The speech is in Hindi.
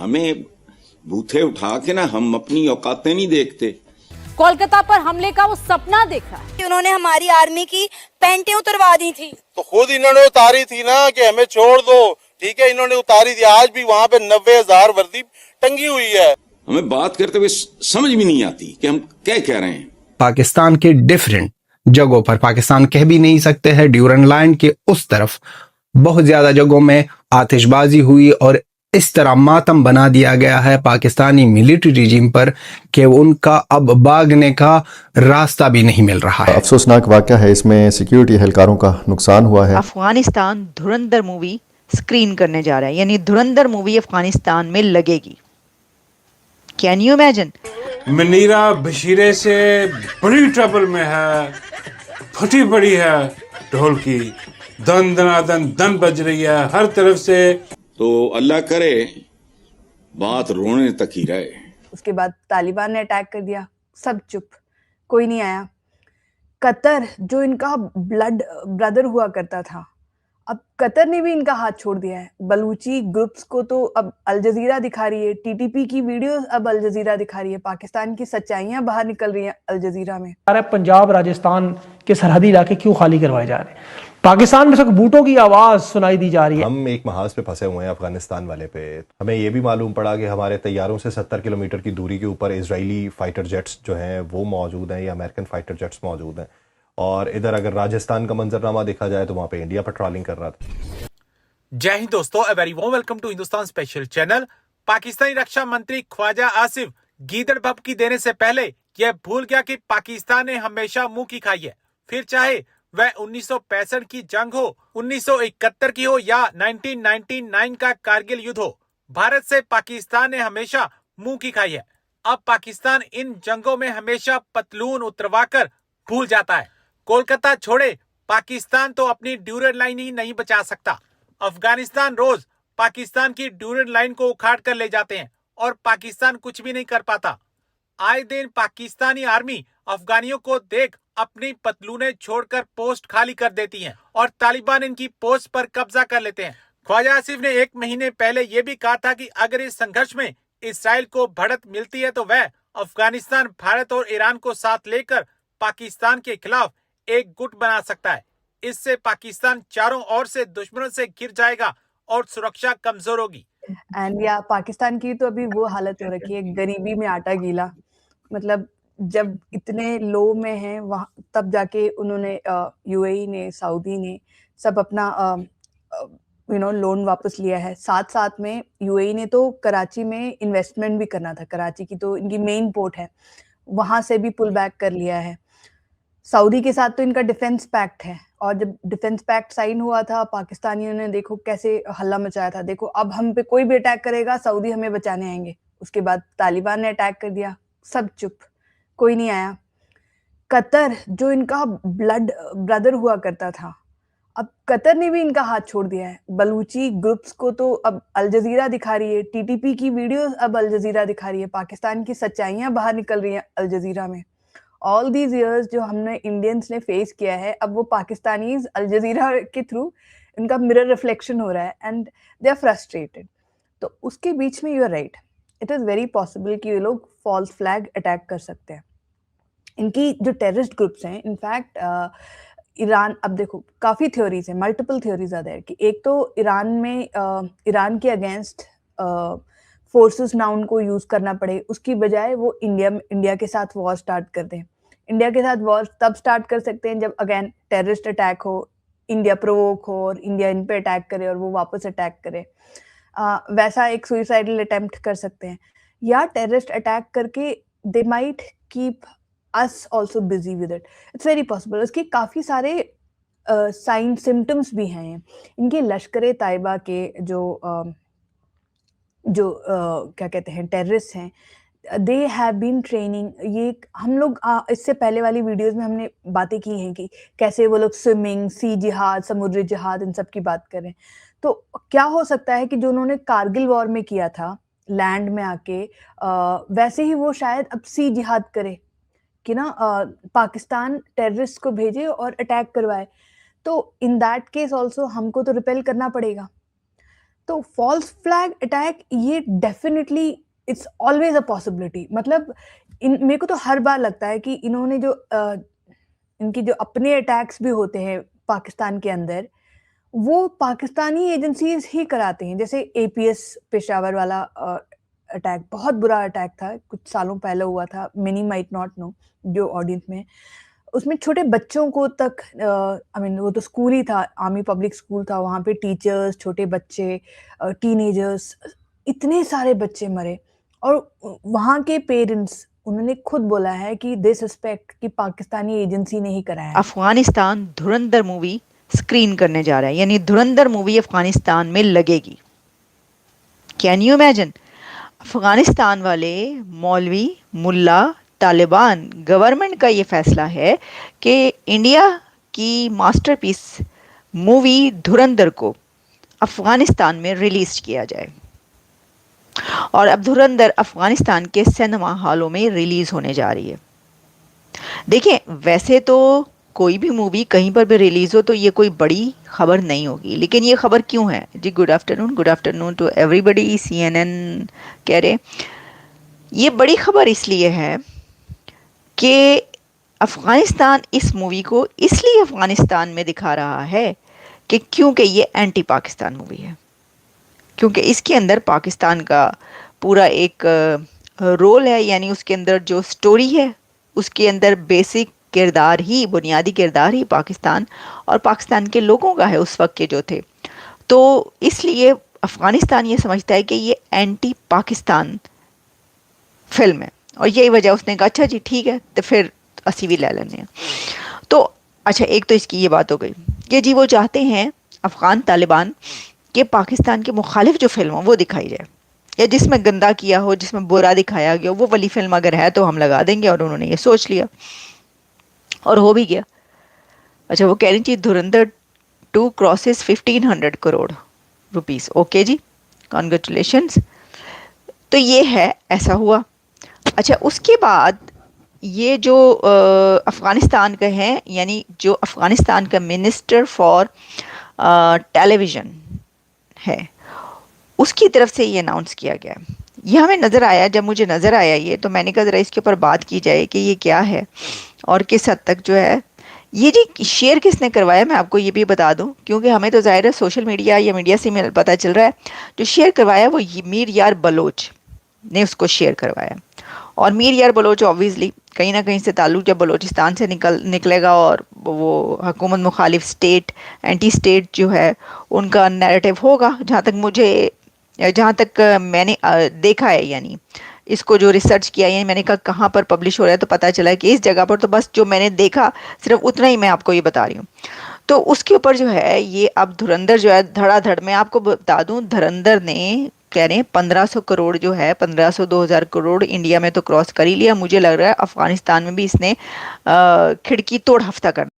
हमें बूथे उठा के ना हम अपनी औकातें नहीं देखते। कोलकाता पर हमले का वो सपना देखा है। उन्होंने हमारी आर्मी की पैंटें उतरवा दी थी, तो खुद इन्होंने उतारी थी ना कि हमें छोड़ दो। ठीक है, इन्होंने उतारी थी। आज भी वहाँ पे 90,000 वर्दी टंगी हुई है। हमें बात करते हुए समझ भी नहीं आती कि हम क्या कह रहे हैं। पाकिस्तान के डिफरेंट जगहों पर, पाकिस्तान कह भी नहीं सकते हैं, ड्यूरन लाइन के उस तरफ बहुत ज्यादा जगहों में आतिशबाजी हुई और इस तरह मातम बना दिया गया है पाकिस्तानी मिलिट्री रिजीम पर कि उनका अब भागने का रास्ता भी नहीं मिल रहा है। अफसोसनाक वाक़या है, इसमें सिक्योरिटी एहलकारों का नुकसान हुआ है। अफगानिस्तान धुरंधर मूवी स्क्रीन करने जा रहा है, यानी धुरंधर मूवी अफगानिस्तान में लगेगी। Can you imagine? मनीरा बशीरे से बड़ी ट्रबल में है, फटी पड़ी है ढोल की, दन दनादन दन बज रही है हर तरफ से। तो अल्लाह करे बात रोने तक ही रहे। उसके बाद तालिबान ने अटैक कर दिया, सब चुप, कोई नहीं आया। कतर जो इनका ब्लड ब्रदर हुआ करता था, अब कतर ने भी इनका हाथ छोड़ दिया है। बलूची ग्रुप्स को तो अब अल जजीरा दिखा रही है, टीटीपी की वीडियो अब अल जजीरा दिखा रही है, पाकिस्तान की सच्चाइयां बाहर निकल रही हैं अल जजीरा में। पंजाब राजस्थान के सरहदी इलाके क्यों खाली करवाए जा रहे हैं? पाकिस्तान में सब बूटों की आवाज सुनाई दी जा रही है। हम एक महाज पे फंसे हुए हैं अफगानिस्तान वाले पे। हमें ये भी मालूम पड़ा कि हमारे तैयारों से 70 किलोमीटर की दूरी के ऊपर इजरायली फाइटर जेट्स जो हैं वो मौजूद हैं, या अमेरिकन फाइटर जेट्स मौजूद हैं। और इधर अगर राजस्थान का मंजरनामा देखा जाए तो वहां पे इंडिया पेट्रोलिंग कर रहा था। जय हिंद दोस्तों, a very warm welcome to Hindustan special channel. Pakistani रक्षा मंत्री ख्वाजा आसिफ गीदड़ भभकी देने से पहले यह भूल गया कि पाकिस्तान ने हमेशा मुंह की खाई है। फिर चाहे वह 1965 की जंग हो, 1971 की हो या 1999 का कारगिल युद्ध हो, भारत से पाकिस्तान ने हमेशा मुंह की खाई है। अब पाकिस्तान इन जंगों में हमेशा पतलून उतरवाकर भूल जाता है। कोलकाता छोड़े, पाकिस्तान तो अपनी ड्यूरन लाइन ही नहीं बचा सकता। अफगानिस्तान रोज पाकिस्तान की ड्यूरन लाइन को उखाड़ कर ले जाते हैं और पाकिस्तान कुछ भी नहीं कर पाता। आए दिन पाकिस्तानी आर्मी अफगानियों को देख अपनी पतलूने छोड़कर पोस्ट खाली कर देती हैं और तालिबान इनकी पोस्ट पर कब्जा कर लेते हैं। ख्वाजा आसिफ ने 1 महीने पहले यह भी कहा था कि अगर इस संघर्ष में इसराइल को बढ़त मिलती है तो वह अफगानिस्तान, भारत और ईरान को साथ लेकर पाकिस्तान के खिलाफ एक गुट बना सकता है। इससे पाकिस्तान चारों ओर से दुश्मनों से घिर जाएगा और सुरक्षा कमजोर होगी। एंड या पाकिस्तान की तो अभी वो हालत हो रखी है, गरीबी में आटा गीला। मतलब जब इतने लो में हैं वहाँ, तब जाके उन्होंने यूएई ने, सऊदी ने सब अपना लोन वापस लिया है। साथ साथ में यूएई ने तो कराची में इन्वेस्टमेंट भी करना था, कराची की तो इनकी मेन पोर्ट है, वहां से भी पुल बैक कर लिया है। सऊदी के साथ तो इनका डिफेंस पैक्ट है, और जब डिफेंस पैक्ट साइन हुआ था, पाकिस्तानियों ने देखो कैसे हल्ला मचाया था। देखो अब हम पे कोई भी अटैक करेगा, सऊदी हमें बचाने आएंगे। उसके बाद तालिबान ने अटैक कर दिया, सब चुप, कोई नहीं आया। कतर जो इनका ब्लड ब्रदर हुआ करता था, अब कतर ने भी इनका हाथ छोड़ दिया है। बलूची ग्रुप्स को तो अब अल जजीरा दिखा रही है, टीटीपी की वीडियो अब अल जजीरा दिखा रही है, पाकिस्तान की सच्चाइयां बाहर निकल रही हैं अल जजीरा में। ऑल दीज ईयर्स जो हमने इंडियंस ने फेस किया है, अब वो पाकिस्तानीज अल जजीरा के थ्रू इनका मिरर रिफ्लेक्शन हो रहा है एंड दे आर फ्रस्ट्रेटेड। तो उसके बीच में you are right, it is very possible कि ये लोग फॉल्स फ्लैग अटैक कर सकते हैं। इनकी जो टेररिस्ट ग्रुप्स हैं, इनफैक्ट ईरान, अब देखो काफ़ी थ्योरीज हैं, मल्टीपल थ्योरीज आर देयर कि एक तो ईरान में ईरान के अगेंस्ट फोर्सेस ना उनको यूज़ करना पड़े, उसकी बजाय वो इंडिया के साथ वॉर स्टार्ट कर दें। इंडिया के साथ वॉर तब स्टार्ट कर सकते हैं जब अगेन टेररिस्ट अटैक हो, इंडिया प्रोवोक हो और इंडिया इन पे अटैक करे और वो वापस अटैक करे। वैसा एक सुइसाइडल अटेम्प्ट कर सकते हैं, या टेररिस्ट अटैक करके they might keep us also busy with it. It's very possible. उसके काफ़ी सारे साइन सिम्टम्स भी हैं इनके। लश्कर तैयबा के जो क्या कहते हैं टेररिस्ट हैं, दे हैव बीन ट्रेनिंग। ये हम लोग इससे पहले वाली वीडियोस में हमने बातें की हैं कि कैसे वो लोग स्विमिंग, सी जिहाद, समुद्री जिहाद, इन सब की बात करें। तो क्या हो सकता है कि जो उन्होंने कारगिल वॉर में किया था लैंड में आके, वैसे ही वो शायद अब सी जिहाद करे कि ना पाकिस्तान टेररिस्ट को भेजे और अटैक करवाए। तो इन दैट केस ऑल्सो हमको तो रिपेल करना पड़ेगा। तो फॉल्स फ्लैग अटैक ये definitely it's always a possibility. मतलब मेरे को तो हर बार लगता है कि इन्होंने जो इनकी जो अपने अटैक्स भी होते हैं पाकिस्तान के अंदर, वो पाकिस्तानी एजेंसीज ही कराते हैं। जैसे एपीएस पेशावर वाला अटैक बहुत बुरा अटैक था, कुछ सालों पहले हुआ था, मेनी माइट नॉट नो जो ऑडियंस में, उसमें छोटे बच्चों को तक वो तो स्कूल ही था, आर्मी पब्लिक स्कूल था, वहाँ पे टीचर्स, छोटे बच्चे, टीनेजर्स, इतने सारे बच्चे मरे। और वहाँ के पेरेंट्स उन्होंने खुद बोला है कि दे सस्पेक्ट कि पाकिस्तानी एजेंसी ने ही कराया है। अफगानिस्तान धुरंधर मूवी स्क्रीन करने जा रहा है, यानी धुरंधर मूवी अफगानिस्तान में लगेगी। Can you imagine? अफगानिस्तान वाले मौलवी, मुल्ला, तालिबान गवर्नमेंट का ये फैसला है कि इंडिया की मास्टरपीस मूवी धुरंधर को अफगानिस्तान में रिलीज किया जाए। और अब धुरंधर अफगानिस्तान के सिनेमा हॉलों में रिलीज होने जा रही है। देखिए, वैसे तो कोई भी मूवी कहीं पर भी रिलीज हो तो ये कोई बड़ी खबर नहीं होगी, लेकिन ये खबर क्यों है जी? Good afternoon to everybody. CNN कह रहे ये बड़ी खबर इसलिए है कि अफगानिस्तान इस मूवी को इसलिए अफगानिस्तान में दिखा रहा है कि क्योंकि ये एंटी पाकिस्तान मूवी है, क्योंकि इसके अंदर पाकिस्तान का पूरा एक रोल है, यानी उसके अंदर जो स्टोरी है उसके अंदर बेसिक किरदार ही, बुनियादी किरदार ही पाकिस्तान और पाकिस्तान के लोगों का है उस वक्त के जो थे। तो इसलिए अफगानिस्तान ये समझता है कि ये एंटी पाकिस्तान फिल्म है, और यही वजह उसने कहा अच्छा जी ठीक है तो फिर असी भी ले लेने हैं। तो अच्छा, एक तो इसकी ये बात हो गई कि जी वो चाहते हैं अफगान तालिबान कि पाकिस्तान के मुखालिफ जो फिल्म हो वो दिखाई जाए, या जिसमें गंदा किया हो, जिसमें बुरा दिखाया गया हो, वो वाली फिल्म अगर है तो हम लगा देंगे। और उन्होंने ये सोच लिया और हो भी गया। अच्छा, वो कह रही थी धुरंधर 2 क्रॉसेस 1500 करोड़ रुपीस। ओके जी, कॉन्ग्रेचुलेशंस। तो ये है, ऐसा हुआ। अच्छा, उसके बाद ये जो अफ़गानिस्तान का है, यानी जो अफ़गानिस्तान का मिनिस्टर फॉर टेलीविज़न है, उसकी तरफ से ये अनाउंस किया गया। ये हमें नज़र आया, जब मुझे नज़र आया ये, तो मैंने कहा ज़रा इसके ऊपर बात की जाए कि ये क्या है और किस हद तक जो है ये जी शेयर किसने करवाया। मैं आपको ये भी बता दूं, क्योंकि हमें तो ज़ाहिर है सोशल मीडिया या मीडिया से पता चल रहा है। जो शेयर करवाया वो मीर यार बलोच ने उसको शेयर करवाया। और मीर यार बलोच ऑब्वियसली कहीं ना कहीं से ताल्लुक़ जब बलोचिस्तान से निकलेगा और वो हुकूमत मुखालिफ स्टेट, एंटी स्टेट जो है उनका नैरेटिव होगा। जहाँ तक मैंने देखा है, यानी इसको जो रिसर्च किया है, मैंने कहा कहाँ पर पब्लिश हो रहा है, तो पता चला कि इस जगह पर। तो बस जो मैंने देखा सिर्फ उतना ही मैं आपको ये बता रही हूँ। तो उसके ऊपर जो है ये अब धुरंधर जो है धड़ाधड़, मैं आपको बता दूं, धुरंधर ने कह रहे हैं 1500 करोड़ जो है, 1500-2000 करोड़ इंडिया में तो क्रॉस कर ही लिया। मुझे लग रहा है अफगानिस्तान में भी इसने खिड़की तोड़ हफ्ता करना